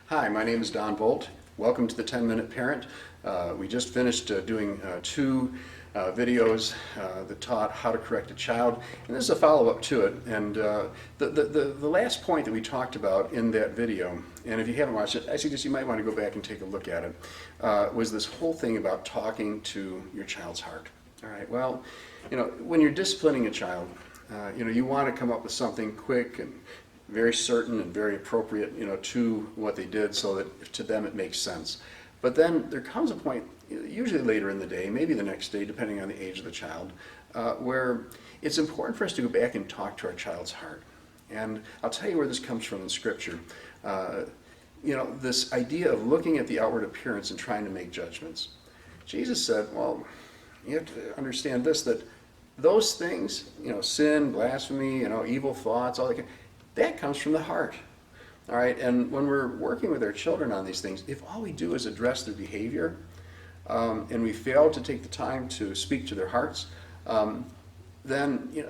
Hi, my name is Don Boldt. Welcome to the 10-Minute Parent. We just finished doing two videos that taught how to correct a child, and this is a follow-up to it. And the last point that we talked about in that video, and if you haven't watched it, I suggest you might want to go back and take a look at it, was this whole thing about talking to your child's heart. All right, well, when you're disciplining a child, you want to come up with something quick and very certain and very appropriate, to what they did, so that to them it makes sense. But then there comes a point, usually later in the day, maybe the next day, depending on the age of the child, where it's important for us to go back and talk to our child's heart. And I'll tell you where this comes from in Scripture. This idea of looking at the outward appearance and trying to make judgments. Jesus said, well, you have to understand this, that those things, sin, blasphemy, evil thoughts, all that comes from the heart. All right, and when we're working with our children on these things, if all we do is address their behavior, and we fail to take the time to speak to their hearts, then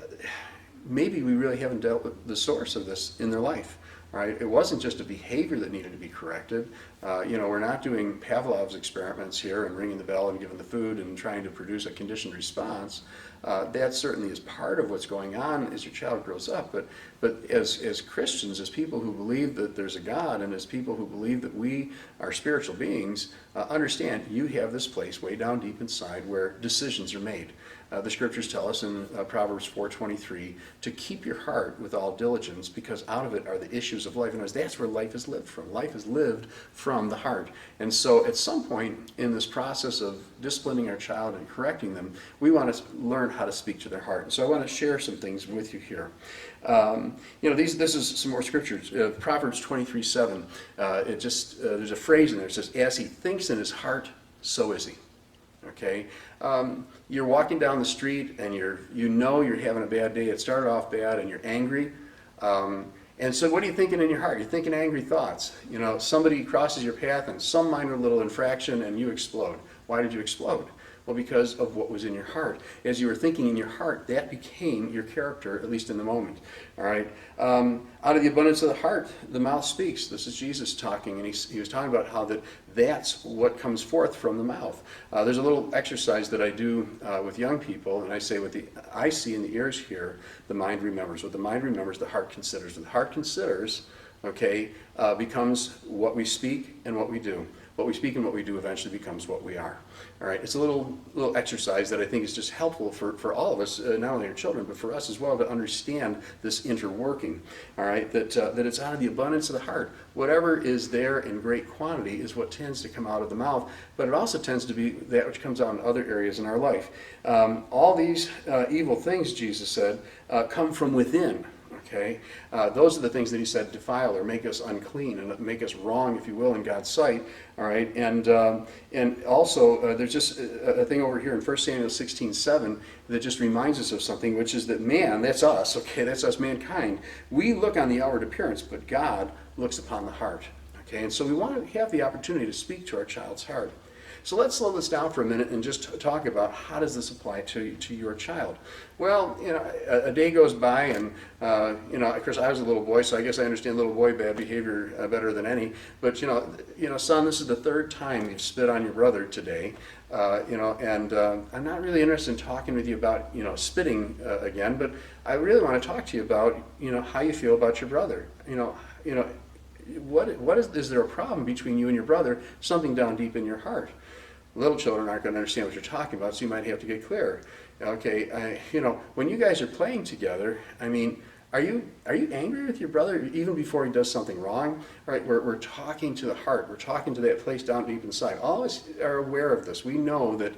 maybe we really haven't dealt with the source of this in their life. All right, it wasn't just a behavior that needed to be corrected. We're not doing Pavlov's experiments here and ringing the bell and giving the food and trying to produce a conditioned response. That certainly is part of what's going on as your child grows up. But as Christians, as people who believe that there's a God, and as people who believe that we are spiritual beings, understand you have this place way down deep inside where decisions are made. The scriptures tell us in Proverbs 4:23 to keep your heart with all diligence, because out of it are the issues of life. And that's where life is lived from. Life is lived from the heart. And so at some point in this process of disciplining our child and correcting them, we want to learn how to speak to their heart. And so I want to share some things with you here. This is some more scriptures. Proverbs 23:7. There's a phrase in there that says, "As he thinks in his heart, so is he." Okay, you're walking down the street and you're having a bad day. It started off bad and you're angry. And so what are you thinking in your heart? You're thinking angry thoughts. Somebody crosses your path and some minor little infraction and you explode. Why did you explode? Well, because of what was in your heart. As you were thinking in your heart, that became your character, at least in the moment. All right. Out of the abundance of the heart, the mouth speaks. This is Jesus talking, and he was talking about how that's what comes forth from the mouth. There's a little exercise that I do with young people, and I say, what the eye see and the ears hear, the mind remembers. What the mind remembers, the heart considers. What the heart considers, becomes what we speak and what we do. What we speak and what we do eventually becomes what we are. All right, it's a little exercise that I think is just helpful for all of us, not only our children, but for us as well, to understand this interworking. All right, that it's out of the abundance of the heart. Whatever is there in great quantity is what tends to come out of the mouth, but it also tends to be that which comes out in other areas in our life. All these evil things, Jesus said, come from within. Okay, those are the things that he said defile or make us unclean and make us wrong, if you will, in God's sight. All right, and also there's just a thing over here in 1 Samuel 16:7 that just reminds us of something, which is that man, that's us. Okay, that's us, mankind. We look on the outward appearance, but God looks upon the heart. Okay, and so we want to have the opportunity to speak to our child's heart. So let's slow this down for a minute and just talk about how does this apply to your child. Well, a day goes by and, of course I was a little boy, so I guess I understand little boy bad behavior better than any. But, son, this is the third time you've spit on your brother today. And I'm not really interested in talking with you about, spitting again, but I really want to talk to you about, how you feel about your brother. What is there a problem between you and your brother, something down deep in your heart? Little children aren't going to understand what you're talking about, so you might have to get clearer. Okay, when you guys are playing together, are you angry with your brother even before he does something wrong? All right, we're talking to the heart. We're talking to that place down deep inside. All of us are aware of this. We know that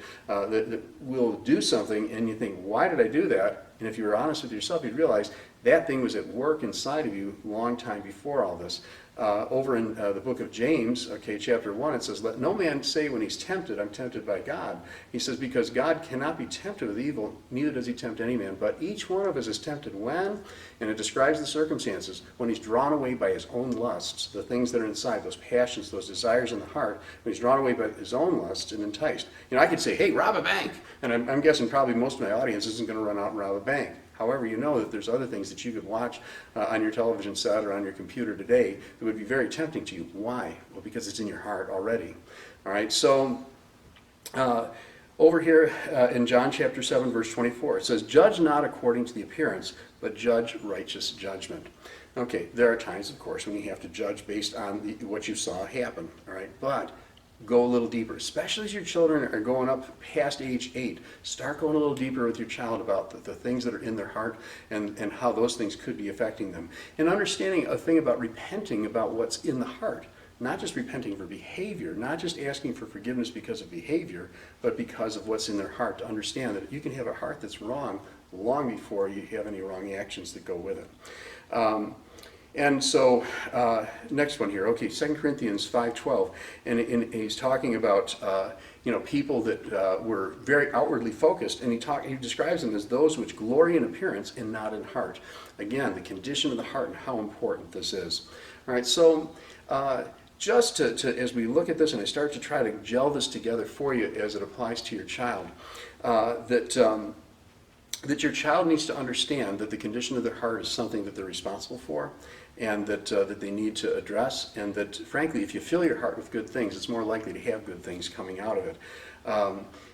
we'll do something and you think, why did I do that? And if you were honest with yourself, you'd realize that thing was at work inside of you a long time before all this. Over in the book of James, chapter 1, it says, "Let no man say when he's tempted, I'm tempted by God." He says, because God cannot be tempted with evil, neither does he tempt any man. But each one of us is tempted when, and it describes the circumstances, when he's drawn away by his own lusts, the things that are inside, those passions, those desires in the heart, when he's drawn away by his own lusts and enticed. I could say, hey, rob a bank. And I'm guessing probably most of my audience isn't going to run out and rob a bank. However, you know that there's other things that you could watch on your television set or on your computer today that would be very tempting to you. Why? Well, because it's in your heart already. All right, so over here in John chapter 7, verse 24, it says, "Judge not according to the appearance, but judge righteous judgment." Okay, there are times, of course, when you have to judge based on what you saw happen, all right? But go a little deeper, especially as your children are going up past age 8. Start going a little deeper with your child about the things that are in their heart and how those things could be affecting them. And understanding a thing about repenting about what's in the heart. Not just repenting for behavior, not just asking for forgiveness because of behavior, but because of what's in their heart, to understand that you can have a heart that's wrong long before you have any wrong actions that go with it. And so, next one here, okay, 2 Corinthians 5:12, and he's talking about, people that were very outwardly focused, and he describes them as those which glory in appearance and not in heart. Again, the condition of the heart and how important this is. All right, so just to as we look at this and I start to try to gel this together for you as it applies to your child, that your child needs to understand that the condition of their heart is something that they're responsible for, and that they need to address, and that, frankly, if you fill your heart with good things, it's more likely to have good things coming out of it.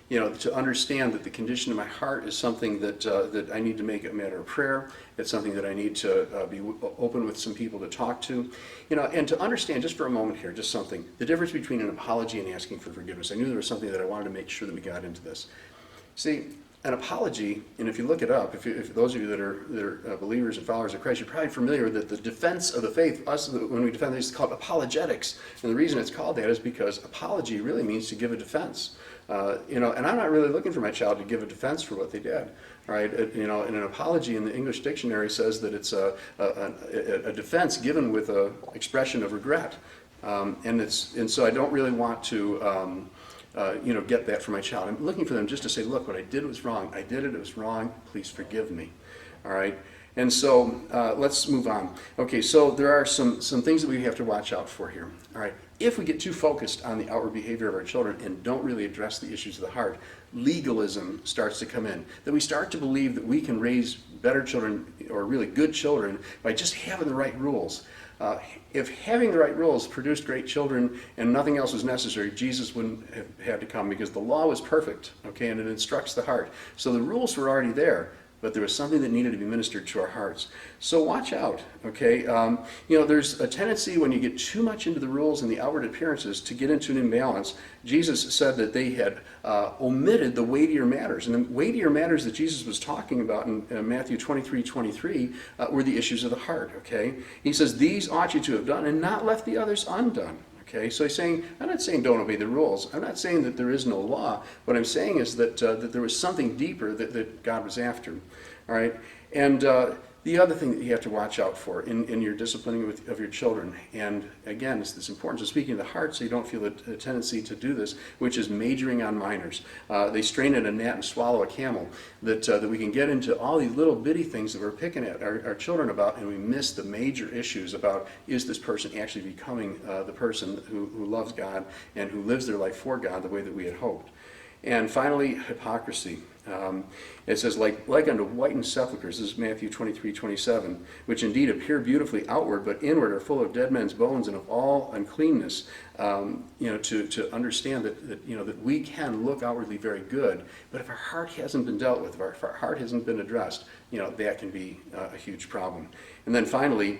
To understand that the condition of my heart is something that I need to make a matter of prayer. It's something that I need to be open with some people to talk to. And to understand, just for a moment here, just something, the difference between an apology and asking for forgiveness. I knew there was something that I wanted to make sure that we got into this. See, an apology, and if you look it up, if those of you that are believers and followers of Christ, you're probably familiar that the defense of the faith, when we defend this, is called apologetics. And the reason it's called that is because apology really means to give a defense. And I'm not really looking for my child to give a defense for what they did. Right? And an apology in the English dictionary says that it's a defense given with an expression of regret. And so I don't really want to get that for my child. I'm looking for them just to say, look, what I did was wrong. I did it. It was wrong. Please forgive me. All right. And so let's move on. Okay, so there are some things that we have to watch out for here. All right. If we get too focused on the outward behavior of our children and don't really address the issues of the heart, legalism starts to come in. That we start to believe that we can raise better children or really good children by just having the right rules. If having the right rules produced great children and nothing else was necessary, Jesus wouldn't have had to come, because the law was perfect, okay, and it instructs the heart. So the rules were already there, but there was something that needed to be ministered to our hearts. So watch out, okay? There's a tendency when you get too much into the rules and the outward appearances to get into an imbalance. Jesus said that they had omitted the weightier matters. And the weightier matters that Jesus was talking about in Matthew 23:23 were the issues of the heart, okay? He says, these ought you to have done and not left the others undone. Okay, so he's saying, I'm not saying don't obey the rules. I'm not saying that there is no law. What I'm saying is that there was something deeper that God was after. All right, and the other thing that you have to watch out for in your disciplining of your children, and again, it's important to speaking of the heart so you don't feel a tendency to do this, which is majoring on minors. They strain at a gnat and swallow a camel, that we can get into all these little bitty things that we're picking at our children about, and we miss the major issues about, is this person actually becoming the person who loves God and who lives their life for God the way that we had hoped. And finally, hypocrisy. It says, like unto whitened sepulchres, this is Matthew 23:27, which indeed appear beautifully outward, but inward are full of dead men's bones and of all uncleanness. To understand that we can look outwardly very good, but if our heart hasn't been dealt with, if our heart hasn't been addressed, that can be a huge problem. And then finally,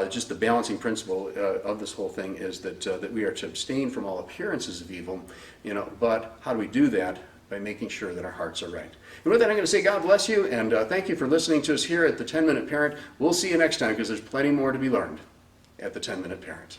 just the balancing principle of this whole thing is that we are to abstain from all appearances of evil, but how do we do that? By making sure that our hearts are right. And with that, I'm going to say God bless you, and thank you for listening to us here at the 10-Minute Parent. We'll see you next time, because there's plenty more to be learned at the 10-Minute Parent.